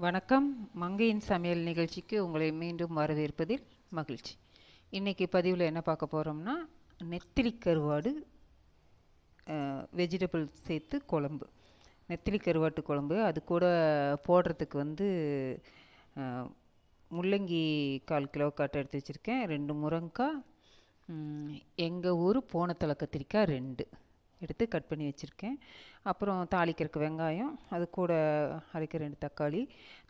வணக்கம். மங்கையின் சமையல் நிகழ்ச்சிக்கு உங்களை மீண்டும் வரவேற்பதில் மகிழ்ச்சி. இன்றைக்கி பதிவில் என்ன பார்க்க போகிறோம்னா, நெத்திலி கருவாடு வெஜிடபிள் சேர்த்து குழம்பு. நெத்திலி கருவாட்டு குழம்பு. அது கூட போடுறதுக்கு முள்ளங்கி 1/4 கிலோ காட்டு எடுத்து வச்சுருக்கேன். 2 முருங்கைக்காய், எங்கள் ஊர் போனத்தலை கத்திரிக்காய் 2 எடுத்து கட் பண்ணி வச்சுருக்கேன். அப்புறம் தாளிக்கிறதுக்கு வெங்காயம், அது கூட அரைக்க 2 தக்காளி.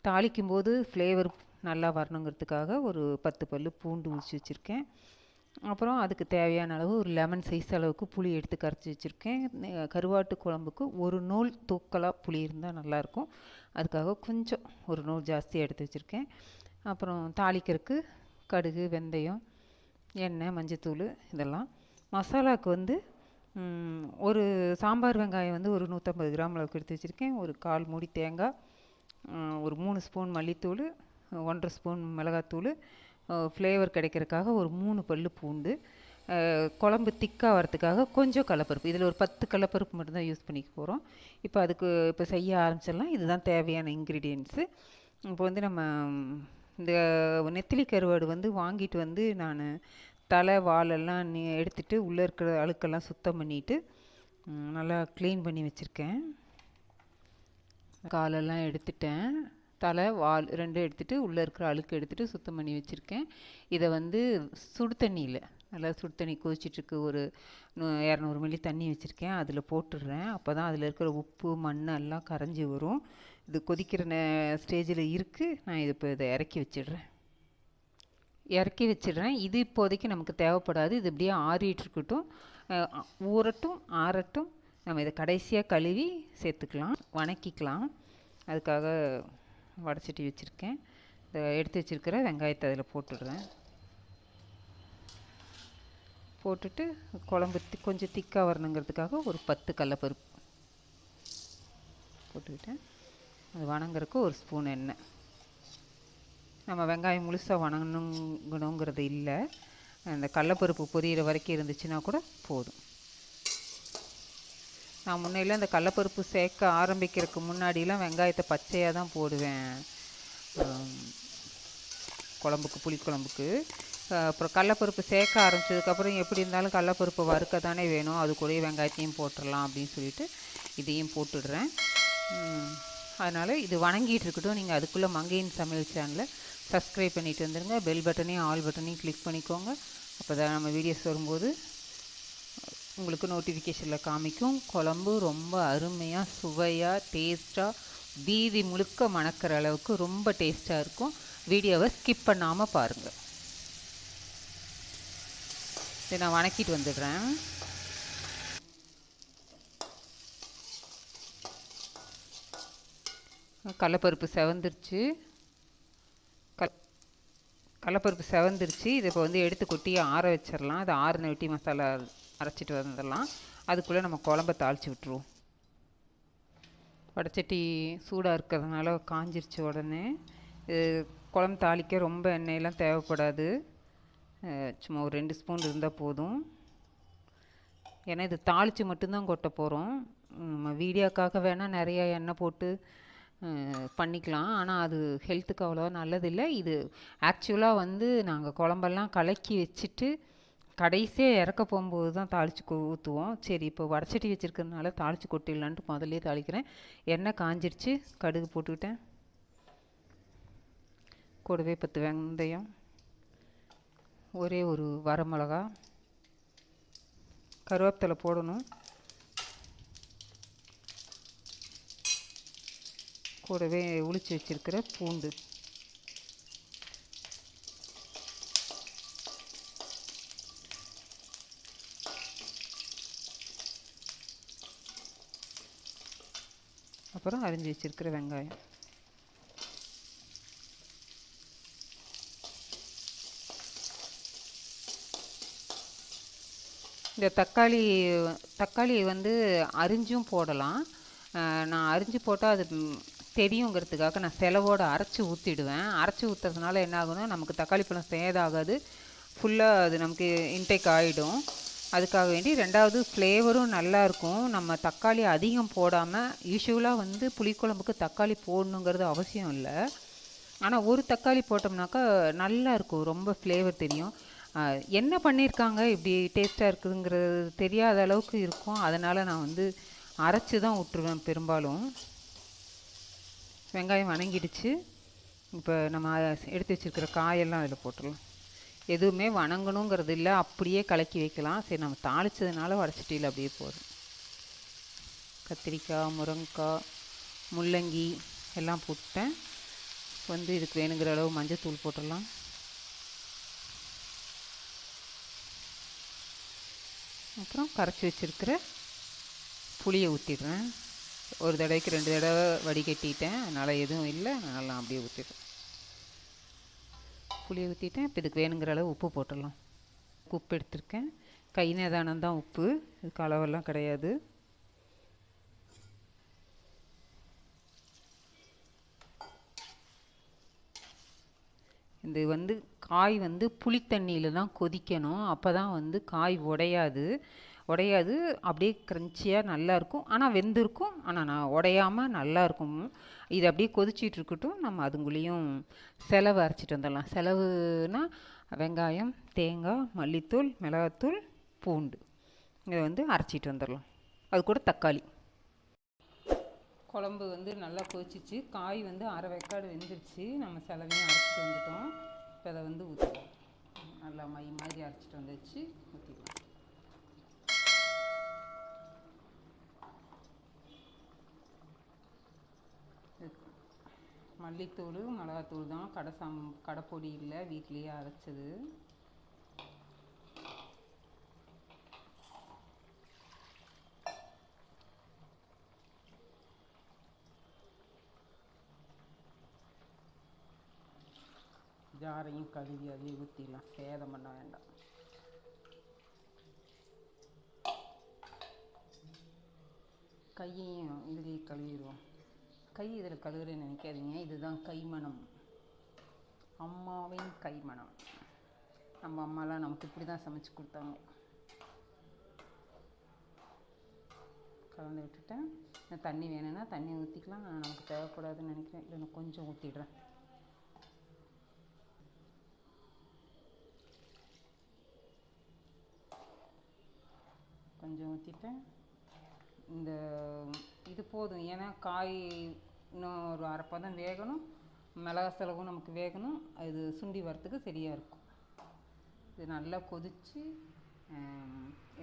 தாளிக்கும் போது ஃப்ளேவர் நல்லா வரணுங்கிறதுக்காக ஒரு 10 பல் பூண்டு உரித்து வச்சுருக்கேன். அப்புறம் அதுக்கு தேவையான அளவு ஒரு லெமன் சைஸ் அளவுக்கு புளி எடுத்து கரைச்சி வச்சுருக்கேன். கருவாட்டு குழம்புக்கு ஒரு நூல் தூக்கலாக புளி இருந்தால் நல்லாயிருக்கும். அதுக்காக கொஞ்சம் ஒரு நூல் ஜாஸ்தியாக எடுத்து வச்சுருக்கேன். அப்புறம் தாளிக்கிறதுக்கு கடுகு, வெந்தயம், எண்ணெய், மஞ்சத்தூள் இதெல்லாம். மசாலாவுக்கு ஒரு சாம்பார் வெங்காயம் ஒரு 150 கிராம் அளவுக்கு எடுத்து வச்சுருக்கேன். ஒரு 1/4 மூடி தேங்காய், ஒரு 3 ஸ்பூன் மல்லித்தூள், 1.5 ஸ்பூன் மிளகாத்தூள், ஃப்ளேவர் கிடைக்கிறதுக்காக ஒரு 3 பல் பூண்டு, குழம்பு திக்காக வரத்துக்காக கொஞ்சம் கடலப்பருப்பு. இதில் ஒரு 10 கடலப்பருப்பு மட்டும்தான் யூஸ் பண்ணிக்க போகிறோம். இப்போ செய்ய ஆரம்பிச்சிடலாம். இதுதான் தேவையான இன்க்ரீடியன்ட்ஸு. இப்போ நம்ம இந்த நெத்திலி கருவாடு வாங்கிட்டு நான் தலை வாலெல்லாம் எடுத்துகிட்டு உள்ளே இருக்கிற அழுக்கெல்லாம் சுத்தம் பண்ணிவிட்டு நல்லா க்ளீன் பண்ணி வச்சுருக்கேன். காலெல்லாம் எடுத்துட்டேன். தலை வால் 2 எடுத்துகிட்டு உள்ளே இருக்கிற அழுக்கு எடுத்துகிட்டு சுத்தம் பண்ணி வச்சுருக்கேன். இதை சுடு தண்ணியில் நல்லா சுடு தண்ணி கொதிச்சிட்ருக்கு. ஒரு 200 மில்லி தண்ணி வச்சுருக்கேன். அதில் போட்டுடுறேன். அப்போ தான் அதில் இருக்கிற உப்பு, மண் எல்லாம் கரைஞ்சி வரும். இது கொதிக்கிற ஸ்டேஜில் இருக்குது. நான் இதை இறக்கி வச்சிடுறேன். இது இப்போதைக்கு நமக்கு தேவைப்படாது. இது இப்படியே ஆறிட்டுருக்கட்டும், ஊறட்டும், ஆறட்டும். நம்ம இதை கடைசியாக கழுவி சேர்த்துக்கலாம், வணக்கிக்கலாம். அதுக்காக வடைச்சட்டி வச்சுருக்கேன். இதை எடுத்து வச்சுருக்கிற வெங்காயத்தை அதில் போட்டுடுறேன். போட்டுட்டு குழம்பு கொஞ்சம் திக்காக வரணுங்கிறதுக்காக ஒரு 10 கடலப்பருப்பு போட்டுக்கிட்டேன். அது வணங்குறதுக்கு ஒரு ஸ்பூன் எண்ணெய். நம்ம வெங்காயம் முழுசாக வணங்கணுங்கிறது இல்லை. அந்த கடலப்பருப்பு பொரியிற வரைக்கும் இருந்துச்சுன்னா கூட போதும். நான் முன்னையில் அந்த கடலப்பருப்பு சேர்க்க ஆரம்பிக்கிறதுக்கு முன்னாடிலாம் வெங்காயத்தை பச்சையாக தான் போடுவேன் குழம்புக்கு, புளிக்குழம்புக்கு. அப்புறம் கடலப்பருப்பு சேர்க்க ஆரம்பித்ததுக்கப்புறம் எப்படி இருந்தாலும் கடலப்பருப்பு வறுக்க தானே வேணும், அது கூடயே வெங்காயத்தையும் போட்டுடலாம் அப்படின்னு சொல்லிட்டு இதையும் போட்டுடுறேன். அதனால் இது வணங்கிட்டு இருக்கட்டும். நீங்கள் அதுக்குள்ளே மங்கையின் சமையல் சேனலை சப்ஸ்கிரைப் பண்ணிட்டு வந்துடுங்க. பெல் பட்டனையும் ஆல் பட்டனையும் கிளிக் பண்ணிக்கோங்க. அப்போ தான் நம்ம வீடியோஸ் வரும்போது உங்களுக்கு நோட்டிஃபிகேஷனில் காமிக்கும். குழம்பு ரொம்ப அருமையாக, சுவையாக, டேஸ்ட்டாக, வீதி முழுக்க மணக்கிற அளவுக்கு ரொம்ப டேஸ்ட்டாக இருக்கும். வீடியோவை ஸ்கிப் பண்ணாமல் பாருங்கள். இதை நான் வணக்கிட்டு வந்துடுறேன். கடலப்பருப்பு செவந்துருச்சு. இதை இப்போ எடுத்து கொட்டி ஆற வச்சிடலாம். அது ஆறுன வெட்டி மசாலா அரைச்சிட்டு வந்துடலாம். அதுக்குள்ளே நம்ம குழம்ப தாளித்து விட்டுருவோம். வடைச்சட்டி சூடாக இருக்கிறதுனால காஞ்சிருச்சு. உடனே குழம்பு தாளிக்க ரொம்ப எண்ணெயெல்லாம் தேவைப்படாது. சும்மா ஒரு 2 ஸ்பூன் இருந்தால் போதும். ஏன்னா இது தாளித்து மட்டும்தான் கொட்ட போகிறோம். நம்ம வீடியோக்காக வேணால் நிறையா எண்ணெய் போட்டு பண்ணிக்கலாம். ஆனால் அது ஹெல்த்துக்கு அவ்வளோவா நல்லதில்லை. இது ஆக்சுவலாக நாங்கள் குழம்பெல்லாம் கலக்கி வச்சுட்டு கடைசியாக இறக்க போகும்போது தான் தாளித்து ஊற்றுவோம். சரி, இப்போ வடைச்சட்டி வச்சுருக்கிறதுனால தாளித்து கொட்டிடலான்ட்டு முதல்ல தாளிக்கிறேன். எண்ணெய் காஞ்சிருச்சு. கடுகு போட்டுக்கிட்டேன். கூடவே 10 வெந்தயம், ஒரே ஒரு வரமிளகா, கருவேப்பிலை போடணும். கூடவே உளிச்சு வச்சிருக்கிற பூண்டு, அப்புறம் அரிஞ்சு வச்சிருக்கிற வெங்காயம். இந்த தக்காளி அரிஞ்சும் போடலாம். நான் அரிஞ்சு போட்டால் அது தெரியுங்கிறதுக்காக நான் செலவோடு அரைச்சி ஊற்றிடுவேன். அரைச்சி ஊற்றுறதுனால என்ன ஆகுனா, நமக்கு தக்காளி பழம் சேதாகாது, ஃபுல்லாக அது நமக்கு இன்டேக் ஆகிடும். அதுக்காக வேண்டி ரெண்டாவது ஃப்ளேவரும் நல்லாயிருக்கும். நம்ம தக்காளி அதிகம் போடாமல், யூஷுவலாக வந்து புளிக்குழம்புக்கு தக்காளி போடணுங்கிறது அவசியம் இல்லை. ஆனால் ஒரு தக்காளி போட்டோம்னாக்கா நல்லாயிருக்கும், ரொம்ப ஃப்ளேவர் தெரியும். என்ன பண்ணியிருக்காங்க இப்படி டேஸ்ட்டாக இருக்குதுங்கிறது தெரியாத அளவுக்கு இருக்கும். அதனால் நான் வந்து அரைச்சி தான் விட்டுருவேன் பெரும்பாலும். வெங்காயம் வணங்கிடுச்சு. இப்போ நம்ம எடுத்து வச்சுருக்கிற காயெல்லாம் அதில் போட்டுடலாம். எதுவுமே வணங்கணுங்கிறது இல்லை, அப்படியே கலக்கி வைக்கலாம். சரி, நம்ம தாளித்ததுனால வடச்சட்டியில் அப்படியே போதும். கத்திரிக்காய், முருங்கைக்காய், முள்ளங்கி எல்லாம் போட்டேன். வந்து இதுக்கு வேணுங்கிற அளவு மஞ்சத்தூள் போட்டுடலாம். அப்புறம் கரைச்சி வச்சுருக்கிற புளியை ஊற்றிடுறேன். ஒரு தடவைக்கு 2 தடவை வடிகட்டிட்டேன், அதனால் எதுவும் இல்லை, அதனால் நான் அப்படியே ஊற்றிடுறேன். புளியை ஊற்றிட்டேன். இப்போ இதுக்கு வேணுங்கிற அளவு உப்பு போட்டுடலாம். உப்பு எடுத்திருக்கேன். கை நிதானம் தான் உப்பு, இதுக்கு அளவெல்லாம் கிடையாது. இது வந்து காய் வந்து புளித்தண்ணியில் தான் கொதிக்கணும். அப்போ தான் வந்து காய் உடையாது. அப்படியே க்ரன்ச்சியாக நல்லாயிருக்கும். ஆனால் வெந்திருக்கும், ஆனால் நான் உடையாமல் நல்லாயிருக்கும். இது அப்படியே கொதிச்சிட்டு இருக்கட்டும். நம்ம அதுங்குள்ளேயும் செலவு அரைச்சிட்டு வந்துடலாம். செலவுனா வெங்காயம், தேங்காய், மல்லித்தூள், மிளகாத்தூள், பூண்டு இதை வந்து அரைச்சிட்டு வந்துடலாம். அது கூட தக்காளி. குழம்பு வந்து நல்லா கொதிச்சிச்சு. காய் வந்து அரை வெக்காடு வெந்துருச்சு. நம்ம செலவையும் அரைச்சிட்டு வந்துட்டோம். இப்போ அதை வந்து ஊற்றிக்கலாம். நல்லா மை மாதிரி அரைச்சிட்டு வந்துச்சு, ஊற்றிக்கலாம். மல்லித்தூள், மிளகாத்தூள் தான், கடைப்பொடி இல்லை, வீட்லேயே அரைச்சது. ஜாரையும் கழுவி அதையே ஊற்றிடலாம், சேதம் பண்ண வேண்டாம். கையையும் இதுலேயே கழுவிடுவோம். கை இதில் கழுவுறேன்னு நினைக்காதீங்க, இதுதான் கைமணம், அம்மாவின் கைமணம். நம்ம அம்மாலாம் நமக்கு இப்படி தான் சமைச்சு கொடுத்தாங்க. கலந்து விட்டுட்டேன். தண்ணி வேணும்னா தண்ணி ஊற்றிக்கலாம், நமக்கு தேவைப்படாதுன்னு நினைக்கிறேன். இல்லை, நான் கொஞ்சம் ஊற்றிடுறேன். கொஞ்சம் ஊற்றிட்டேன். இந்த இது போதும், ஏன்னா காய் இன்னும் ஒரு அரைப்பதம் வேகணும், மிளகா செலவும் நமக்கு வேகணும். அது சுண்டி வரத்துக்கு சரியாக இருக்கும். இது நல்லா கொதித்து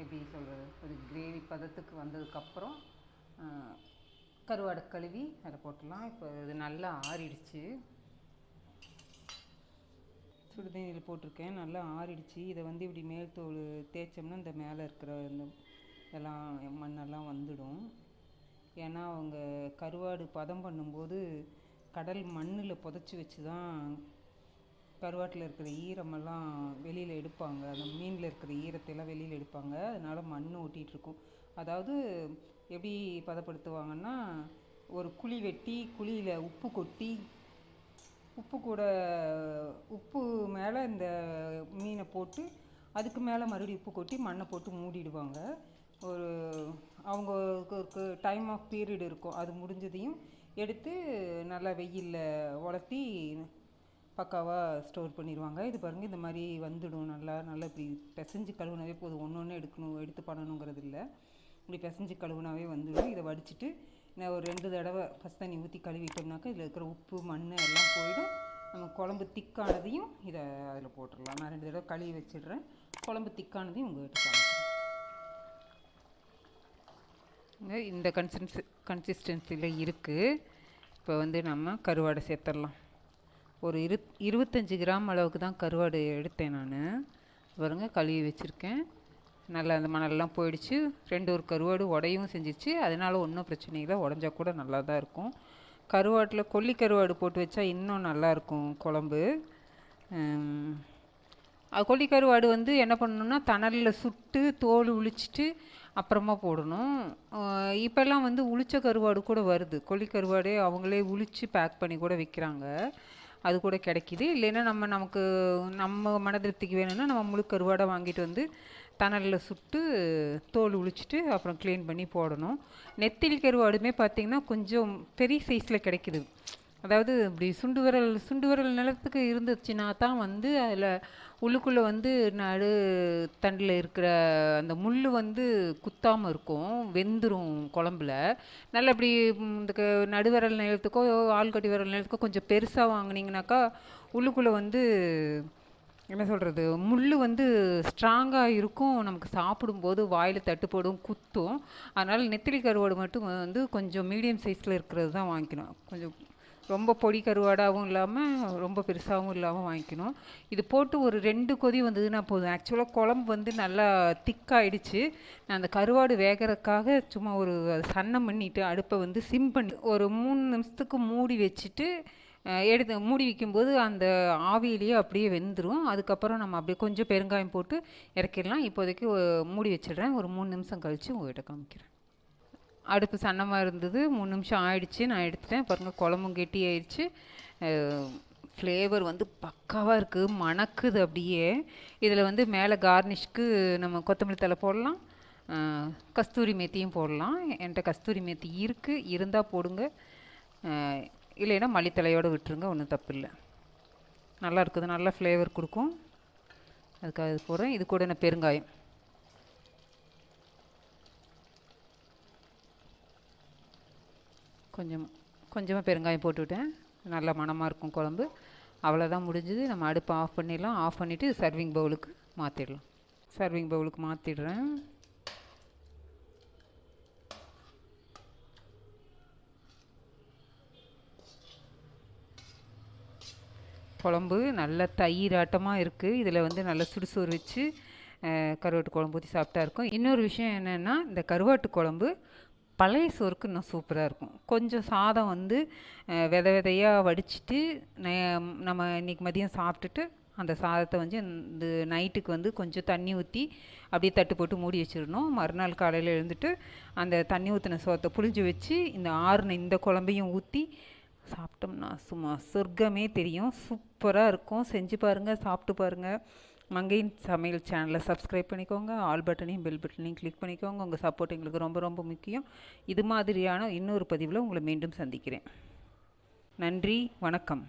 எப்படி சொல்கிறது, ஒரு கிரேவி பதத்துக்கு வந்ததுக்கப்புறம் கருவாடை கழுவி அதை போட்டுடலாம். இப்போ இது நல்லா ஆறிடுச்சு. சுடுதண்ணியில் போட்டிருக்கேன், நல்லா ஆறிடுச்சு. இதை வந்து இப்படி மேல் தோல் தேய்ச்சோம்னா இந்த மேலே இருக்கிற இந்த எல்லாம் மண்ணெல்லாம் வந்துடும். ஏன்னா அவங்க கருவாடு பதம் பண்ணும்போது கடல் மண்ணில் புதைச்சி வச்சு தான் கருவாட்டில் இருக்கிற ஈரமெல்லாம் வெளியில் எடுப்பாங்க. அந்த மீனில் இருக்கிற ஈரத்தையெல்லாம் வெளியில் எடுப்பாங்க. அதனால் மண் ஒட்டிகிட்ருக்கும். அதாவது எப்படி பதப்படுத்துவாங்கன்னா, ஒரு குழி வெட்டி குழியில் உப்பு கொட்டி, உப்பு மேலே இந்த மீனை போட்டு அதுக்கு மேலே மறுபடியும் உப்பு கொட்டி மண்ணை போட்டு மூடிடுவாங்க. ஒரு அவங்களுக்கு டைம் ஆஃப் பீரியட் இருக்கும். அது முடிஞ்சதையும் எடுத்து நல்லா வெயிலில் உலர்த்தி பக்காவாக ஸ்டோர் பண்ணிடுவாங்க. இது பாருங்கள், இந்த மாதிரி வந்துடும். நல்லா இப்படி பிசைஞ்சு கழுவுனாவே போதும். ஒன்று எடுத்து பண்ணணுங்கிறது இல்லை, இப்படி பிசைஞ்சு கழுவுனாவே வந்துடும். இதை வடிச்சிட்டு நான் ஒரு 2 தடவை ஃபஸ்ட் தண்ணி ஊற்றி கழுவிட்டோம்னாக்கா இதில் இருக்கிற உப்பு மண் எல்லாம் போயிடும். நம்ம குழம்பு திக்கானதையும் இதை அதில் போட்டுடலாம். நான் 2 தடவை கழுவி வச்சிடுறேன். குழம்பு திக்கானதையும் உங்கள்கிட்ட காமிக்கிறேன். இந்த கன்சிஸ்டன்சியில் இருக்குது. இப்போ வந்து நம்ம கருவாடை சேர்த்துடலாம். ஒரு 25 கிராம் அளவுக்கு தான் கருவாடு எடுத்தேன் நான். பாருங்கள், கழுவி வச்சுருக்கேன். நல்லா அந்த மணலெலாம் போயிடுச்சு. ஒரு கருவாடு உடையவும் செஞ்சிச்சு. அதனால் ஒன்றும் பிரச்சனை இல்லை, உடஞ்சா கூட நல்லா தான் இருக்கும். கருவாட்டில் கொல்லி கருவாடு போட்டு வச்சா இன்னும் நல்லாயிருக்கும் குழம்பு. கொல்லி கருவாடு வந்து என்ன பண்ணணுன்னா, தணலில் சுட்டு தோல் உளிச்சிட்டு அப்புறமா போடணும். இப்போல்லாம் வந்து உளிச்ச கருவாடு கூட வருது. கொல்லி கருவாடே அவங்களே உளித்து பேக் பண்ணி கூட விற்கிறாங்க. அது கூட கிடைக்கிது. இல்லைன்னா நம்ம மன திருப்திக்கு வேணும்னா நம்ம முழு கருவாடை வாங்கிட்டு வந்து தணலில் சுட்டு தோல் உளிச்சிட்டு அப்புறம் க்ளீன் பண்ணி போடணும். நெத்திலி கருவாடுமே பார்த்திங்கன்னா கொஞ்சம் பெரிய சைஸில் கிடைக்கிது. அதாவது இப்படி சுண்டு விரல் நிலத்துக்கு இருந்துச்சுன்னா தான் வந்து அதில் உள்ளுக்குள்ளே வந்து நடு தண்டில் இருக்கிற அந்த முள் வந்து குத்தாமல் இருக்கும், வெந்துடும் குழம்புல. நல்லா இப்படி நடுவிரல் நிலத்துக்கோ ஆள்கட்டி விரல் நிலத்துக்கோ கொஞ்சம் பெருசாக வாங்கினீங்கனாக்கா உள்ளுக்குள்ளே வந்து என்ன சொல்கிறது, முள் வந்து ஸ்ட்ராங்காக இருக்கும், நமக்கு சாப்பிடும்போது வாயில் தட்டுப்படும், குத்தும். அதனால் நெத்திலி கருவாடு மட்டும் வந்து கொஞ்சம் மீடியம் சைஸில் இருக்கிறது தான் வாங்கிக்கணும். கொஞ்சம் ரொம்ப பொடி கருவாடாகவும் இல்லாமல் ரொம்ப பெருசாகவும் இல்லாமல் வாங்கிக்கணும். இது போட்டு ஒரு 2 கொதி வந்ததுன்னா போதும். ஆக்சுவலாக குழம்பு வந்து நல்லா திக்காயிடுச்சு. நான் அந்த கருவாடு வேகிறதுக்காக சும்மா ஒரு சன்னம் பண்ணிவிட்டு அடுப்பை வந்து சிம் பண்ணி ஒரு 3 நிமிஷத்துக்கு மூடி வச்சுட்டு எடுத்து மூடி வைக்கும்போது அந்த ஆவியிலேயே அப்படியே வெந்துடும். அதுக்கப்புறம் நம்ம அப்படியே கொஞ்சம் பெருங்காயம் போட்டு இறக்கிடலாம். இப்போதைக்கு மூடி வச்சிடுறேன். ஒரு 3 நிமிஷம் கழித்து உங்கள்கிட்ட காமிக்கிறேன். அடுப்பு சன்னமாக இருந்தது, 3 நிமிஷம் ஆயிடுச்சு, நான் எடுத்துட்டேன். பாருங்கள் குழம்பும் கெட்டி ஆயிடுச்சு. ஃப்ளேவர் வந்து பக்காவாக இருக்குது, மணக்குது அப்படியே. இதில் வந்து மேலே கார்னிஷ்க்கு நம்ம கொத்தமல்லி தழை போடலாம், கஸ்தூரி மேத்தியும் போடலாம். என்கிட்ட கஸ்தூரி மேத்தி இருக்குது, இருந்தால் போடுங்க, இல்லைன்னா மல்லித்தலையோடு விட்டுருங்க, ஒன்றும் தப்பு இல்லை. நல்லா இருக்குது, நல்லா ஃப்ளேவர் கொடுக்கும். அதுக்காக இது போடுறேன். இது கூட நான் பெருங்காயம் கொஞ்சமாக பெருங்காயம் போட்டுவிட்டேன். நல்லா மணமாக இருக்கும் குழம்பு. அவ்வளோதான், முடிஞ்சுது. நம்ம அடுப்பை ஆஃப் பண்ணிடலாம். ஆஃப் பண்ணிவிட்டு சர்விங் பவுலுக்கு மாற்றிடலாம். சர்விங் பவுலுக்கு மாற்றிடுறேன். குழம்பு நல்ல தயிராட்டமாக இருக்குது. இதில் வந்து நல்ல சுடுசோறு வச்சு கருவாட்டு குழம்பு ஊற்றி சாப்பிட்டா இருக்கும். இன்னொரு விஷயம் என்னென்னா, இந்த கருவாட்டு குழம்பு பழைய சோறுக்கு இன்னும் சூப்பராக இருக்கும். கொஞ்சம் சாதம் வந்து விதையாக வடிச்சிட்டு நம்ம இன்றைக்கி மதியம் சாப்பிட்டுட்டு அந்த சாதத்தை வந்து இந்த நைட்டுக்கு வந்து கொஞ்சம் தண்ணி ஊற்றி அப்படியே தட்டு போட்டு மூடி வச்சிடணும். மறுநாள் காலையில் எழுந்துட்டு அந்த தண்ணி ஊற்றின சோத்தை புளிஞ்சு வச்சு இந்த ஆறுன இந்த குழம்பையும் ஊற்றி சாப்பிட்டோம்னா சும்மா சொர்க்கமே தெரியும். சூப்பராக இருக்கும். செஞ்சு பாருங்கள், சாப்பிட்டு பாருங்கள். மங்கையின் சமையல் சேனலை சப்ஸ்கிரைப் பண்ணிக்கோங்க. ஆல் பட்டனையும் பெல் பட்டனையும் கிளிக் பண்ணிக்கோங்க. உங்கள் சப்போர்ட் எங்களுக்கு ரொம்ப ரொம்ப முக்கியம். இது மாதிரியான இன்னொரு பதிவில் உங்களை மீண்டும் சந்திக்கிறேன். நன்றி, வணக்கம்.